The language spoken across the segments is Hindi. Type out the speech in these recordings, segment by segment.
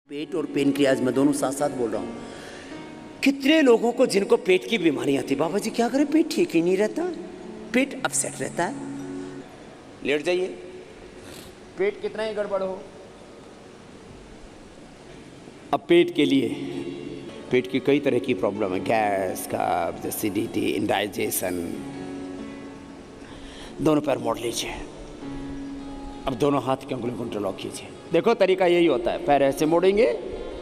पेट और पेनक्रियाज में दोनों साथ साथ बोल रहा हूँ। कितने लोगों को जिनको पेट की बीमारी आती, बाबा जी क्या करें, पेट ठीक ही नहीं रहता, पेट अपसेट रहता है। लेट जाइए, पेट कितना ही गड़बड़ हो। अब पेट के लिए, पेट की कई तरह की प्रॉब्लम है, गैस, कब्ज, एसिडिटी, इंडाइजेशन। दोनों पैर मोड़ लीजिए। अब दोनों हाथ की उंगलियों को इंटरलॉक कीजिए। देखो तरीका यही होता है, पैर ऐसे मोड़ेंगे,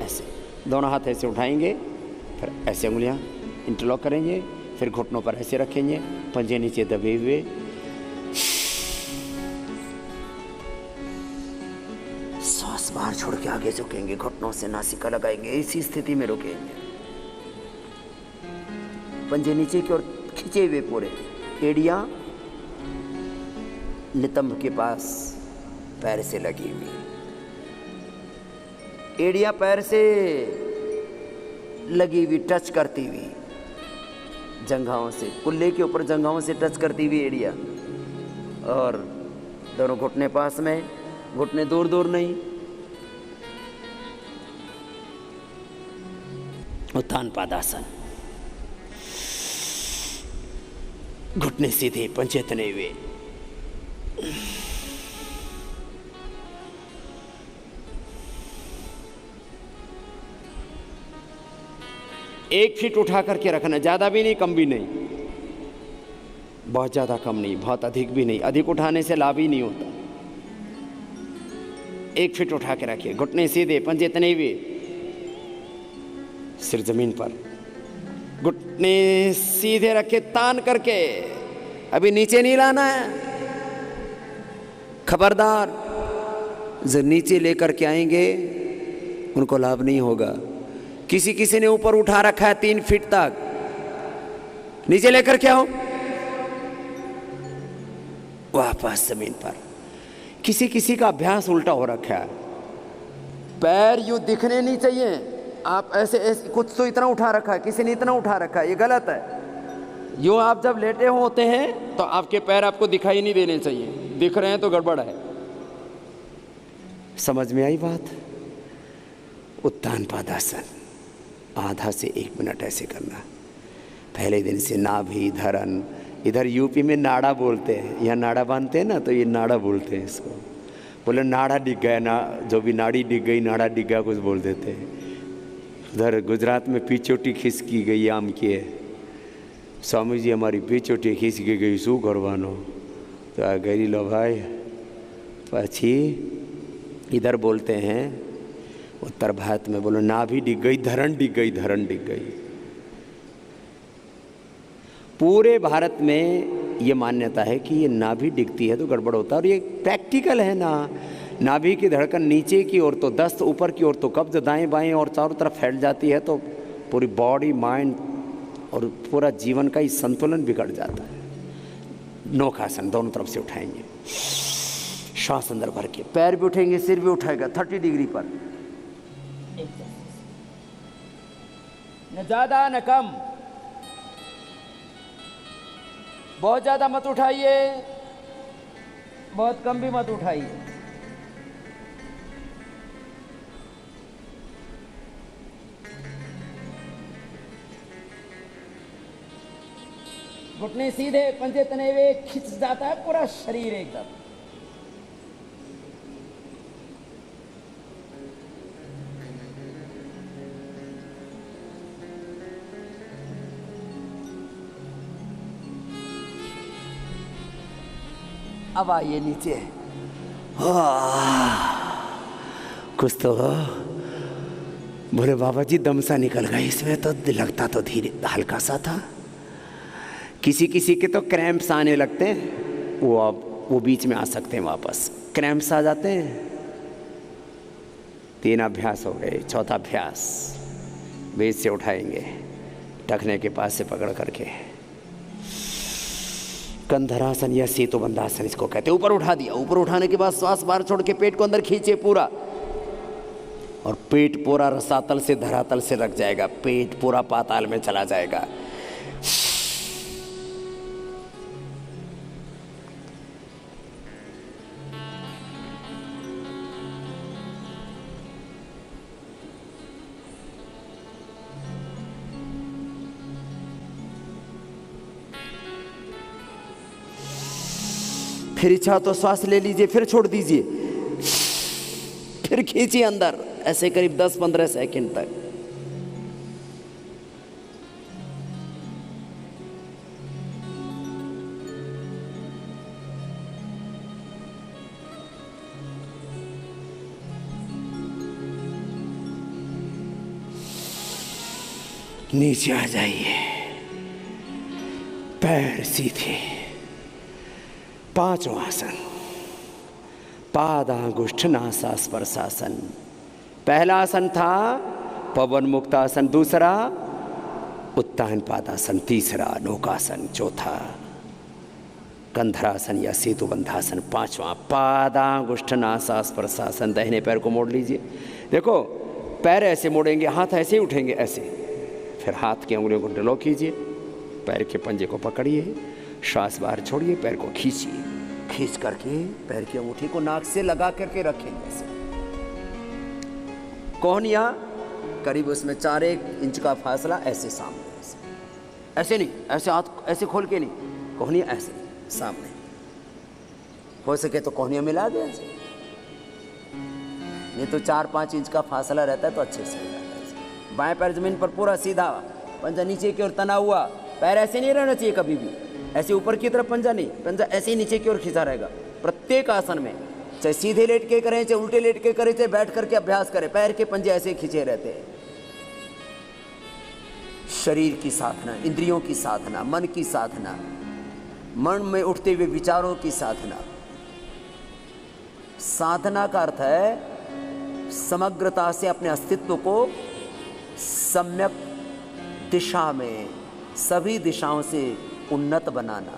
ऐसे दोनों हाथ ऐसे उठाएंगे, फिर ऐसे उंगलियां इंटरलॉक करेंगे, फिर घुटनों पर ऐसे रखेंगे, पंजे नीचे दबे हुए, सांस बाहर छोड़ के आगे झुकेंगे, घुटनों से नासिका लगाएंगे, इसी स्थिति में रुकेंगे, पंजे नीचे की ओर खींचे हुए पूरे, एड़ियां नितंब के पास पैर से लगी हुई, एड़ियां पैर से लगी हुई, टच करती हुई, जंघाओं से, कुल्ले के ऊपर जंघाओं से टच करती हुई एड़ियां, और दोनों घुटने पास में, घुटने दूर दूर नहीं। उत्थान पादासन, घुटने सीधे, पंजे तने हुए, एक फीट उठा करके रखना, ज्यादा भी नहीं कम भी नहीं, बहुत ज्यादा कम नहीं, बहुत अधिक भी नहीं, अधिक उठाने से लाभ ही नहीं होता। 1 फीट उठा के रखिए, घुटने सीधे, पंजे तने हुए, सिर जमीन पर, घुटने सीधे रखे, तान करके, अभी नीचे नहीं लाना है, खबरदार, जो नीचे लेकर के आएंगे उनको लाभ नहीं होगा। किसी किसी ने ऊपर उठा रखा है 3 फीट तक, नीचे लेकर के आओ, वापस जमीन पर। किसी किसी का अभ्यास उल्टा हो रखा है, पैर यूं दिखने नहीं चाहिए, आप ऐसे ऐसे, कुछ तो इतना उठा रखा है, किसी ने इतना उठा रखा है, ये गलत है। यूं आप जब लेटे होते हैं तो आपके पैर आपको दिखाई नहीं देने चाहिए, दिख रहे हैं तो गड़बड़ है। समझ में आई बात? उत्थान पादासन, आधा से 1 मिनट ऐसे करना। पहले दिन से नाभि, धरन, इधर यूपी में नाड़ा बोलते हैं, यहाँ नाड़ा बांधते हैं ना, तो ये नाड़ा बोलते हैं इसको। बोले नाड़ा डिग गया ना, जो भी नाड़ी डिग गई, नाड़ा डिग गया, कुछ बोल देते हैं। उधर गुजरात में पीछोटी खिसकी गई आम की है, स्वामी जी हमारी पीछोटी खिसकी गई, शू करवानो, तो आ गई लो भाई। पछी इधर बोलते हैं उत्तर भारत में, बोलो नाभि डिग गई, धरण डिग गई, धरण डिग गई। पूरे भारत में ये मान्यता है कि ये नाभि डिगती है तो गड़बड़ होता है, और ये प्रैक्टिकल है ना। नाभि की धड़कन नीचे की ओर तो दस्त, ऊपर की ओर तो कब्ज, दाएं बाएं और चारों तरफ फैल जाती है, तो पूरी बॉडी, माइंड और पूरा जीवन का ही संतुलन बिगड़ जाता है। नौकासन, दोनों तरफ से उठाएंगे, श्वास अंदर भर के, पैर भी उठेंगे, सिर भी उठाएगा 30 डिग्री पर, न ज्यादा न कम, बहुत ज्यादा मत उठाइए, बहुत कम भी मत उठाइए। घुटने सीधे, पंजे तने हुए, खिंच जाता है पूरा शरीर एकदम। अब आइए नीचे, कुछ तो बोले बाबा जी दम सा निकल गया इसमें, तो लगता तो धीरे हल्का सा था। किसी किसी के तो क्रैम्प्स आने लगते हैं, वो बीच में आ सकते हैं, वापस क्रैम्प्स आ जाते हैं। 3 अभ्यास हो गए, चौथा अभ्यास बीच से उठाएंगे, टखने के पास से पकड़ करके, कंधरासन या सेतुबंधासन इसको कहते हैं। ऊपर उठा दिया, ऊपर उठाने के बाद श्वास बाहर छोड़ के पेट को अंदर खींचे पूरा, और पेट पूरा रसातल से धरातल से रख जाएगा, पेट पूरा पाताल में चला जाएगा। फिर इच्छा तो श्वास ले लीजिए, फिर छोड़ दीजिए, फिर खींचिए अंदर, ऐसे करीब 10-15 सेकंड तक। नीचे आ जाइए, पैर सीधे, पांचों आसन, पादांगुष्ठ नासा स्पर्शासन। पहला आसन था पवन मुक्तासन, दूसरा उत्तान पादासन, तीसरा नौकासन, चौथा कंधरासन या सेतुबंधासन, पांचवा पादांगुष्ठ नासा स्पर्शासन। दाहिने पैर को मोड़ लीजिए, देखो पैर ऐसे मोड़ेंगे, हाथ ऐसे ही उठेंगे, ऐसे। फिर हाथ की उंगलियों को ड्रॉ कीजिए, पैर के पंजे को पकड़िए, श्वास बाहर छोड़िए, पैर को खींचिए, खींच करके पैर की अंगूठी को नाक से लगा करके रखेंगे ऐसे। कोहनिया करीब उसमें 4 इंच का फासला, ऐसे सामने, ऐसे नहीं, ऐसे हाथ ऐसे खोल के नहीं, कोहनिया ऐसे सामने। हो सके तो कोहनिया मिला दे ऐसे, नहीं तो 4-5 इंच का फासला रहता है तो अच्छे से। बाएं पैर जमीन पर पूरा सीधा, पंजा नीचे की ओर तना हुआ, पैर ऐसे नहीं रहना चाहिए कभी भी, ऐसे ऊपर की तरफ पंजा नहीं, पंजा ऐसे ही नीचे की ओर खींचा रहेगा प्रत्येक आसन में। चाहे सीधे लेट के करें, चाहे उल्टे लेट के करें, चाहे बैठ करके अभ्यास करें, पैर के पंजे ऐसे खींचे रहते हैं। शरीर की साधना, इंद्रियों की साधना, मन की साधना, मन में उठते हुए विचारों की साधना। साधना का अर्थ है समग्रता से अपने अस्तित्व को सम्यक दिशा में, सभी दिशाओं से उन्नत बनाना।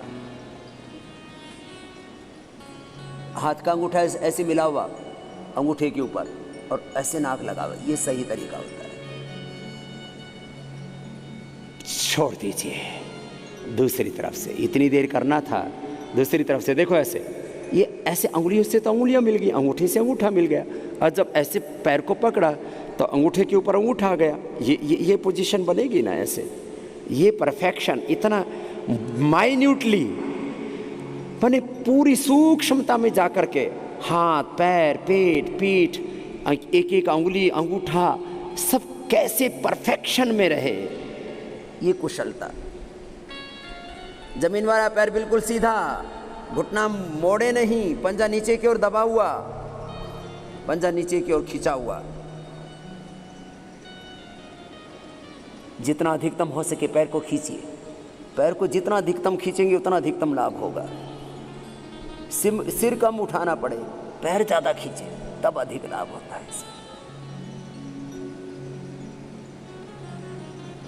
हाथ का अंगूठा ऐसे मिला हुआ अंगूठे के ऊपर और ऐसे नाक लगा हुआ, ये सही तरीका होता है। छोड़ दीजिए, दूसरी तरफ से इतनी देर करना था, दूसरी तरफ से देखो ऐसे, ये ऐसे अंगुलियों से तो अंगुलियां मिल गई, अंगूठे से अंगूठा मिल गया, और जब ऐसे पैर को पकड़ा तो अंगूठे के ऊपर अंगूठा आ गया। ये पोजीशन बनेगी ना ऐसे, ये परफेक्शन इतना माइन्यूटली माने पूरी सूक्ष्मता में जाकर के हाथ, पैर, पेट, पीठ, एक एक अंगुली, अंगूठा, सब कैसे परफेक्शन में रहे, ये कुशलता। जमीन वाला पैर बिल्कुल सीधा, घुटना मोड़े नहीं, पंजा नीचे की ओर दबा हुआ, पंजा नीचे की ओर खींचा हुआ। जितना अधिकतम हो सके पैर को खींचिए, पैर को जितना अधिकतम खींचेंगे उतना अधिकतम लाभ होगा। सिर कम उठाना पड़े, पैर ज्यादा खींचे, तब अधिक लाभ होता है।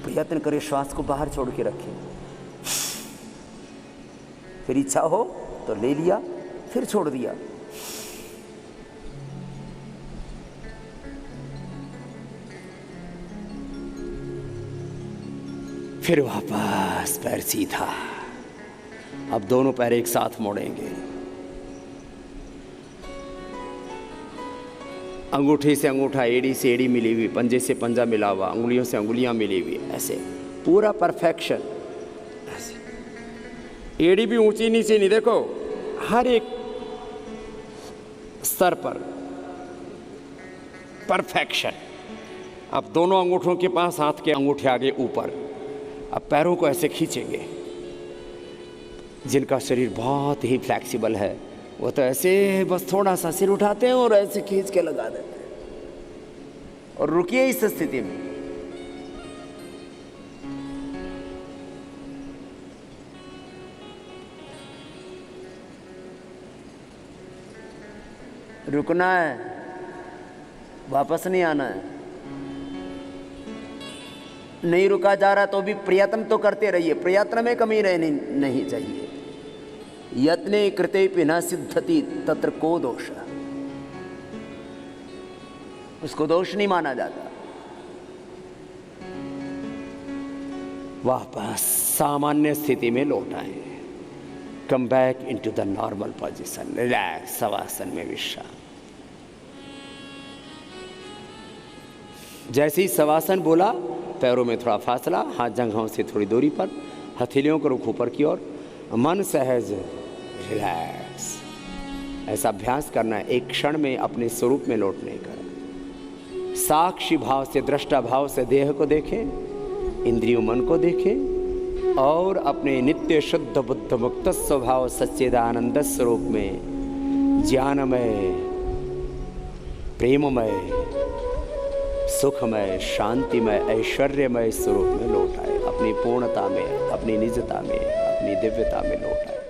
प्रयत्न करें, श्वास को बाहर छोड़ के रखें, फिर इच्छा हो तो ले लिया, फिर छोड़ दिया। फिर वापस पैर सीधा। अब दोनों पैर एक साथ मोड़ेंगे, अंगूठे से अंगूठा, एड़ी से एड़ी मिली हुई, पंजे से पंजा मिला हुआ, अंगुलियों से अंगुलियां मिली हुई, ऐसे पूरा परफेक्शन। ऐसे एड़ी भी ऊंची नीचे नहीं, देखो हर एक स्तर पर परफेक्शन। अब दोनों अंगूठों के पास हाथ के अंगूठे आगे ऊपर। अब पैरों को ऐसे खींचेंगे। जिनका शरीर बहुत ही फ्लेक्सिबल है वो तो ऐसे बस थोड़ा सा सिर उठाते हैं और ऐसे खींच के लगा देते हैं और रुकिए इस स्थिति में। रुकना है, वापस नहीं आना है। नहीं रुका जा रहा तो भी प्रयत्न तो करते रहिए, प्रयत्न में कमी रहनी नहीं चाहिए। यत्ने कृते न सिद्धति तत्र को दोष, उसको दोष नहीं माना जाता। वापस सामान्य स्थिति में लौट आए। Come back into the normal position, relax, shavasana में विश्राम। जैसे ही शवासन बोला, पैरों में थोड़ा फासला, हाथ जंघों से थोड़ी दूरी पर, हथेलियों को रुख ऊपर की ओर, मन सहज, रिलैक्स। ऐसा अभ्यास करना है, एक क्षण में अपने स्वरूप में लौटने का। साक्षी भाव से, दृष्टा भाव से देह को देखें, इंद्रियों मन को देखें और अपने नित्य शुद्ध बुद्ध मुक्त स्वभाव सच्चिदानंद स्वरूप में ज्ञानमय, प्रेममय, सुखमय, शांतिमय, ऐश्वर्यमय स्वरूप में लौट आए, अपनी पूर्णता में, अपनी निजता में, अपनी दिव्यता में लौट आए।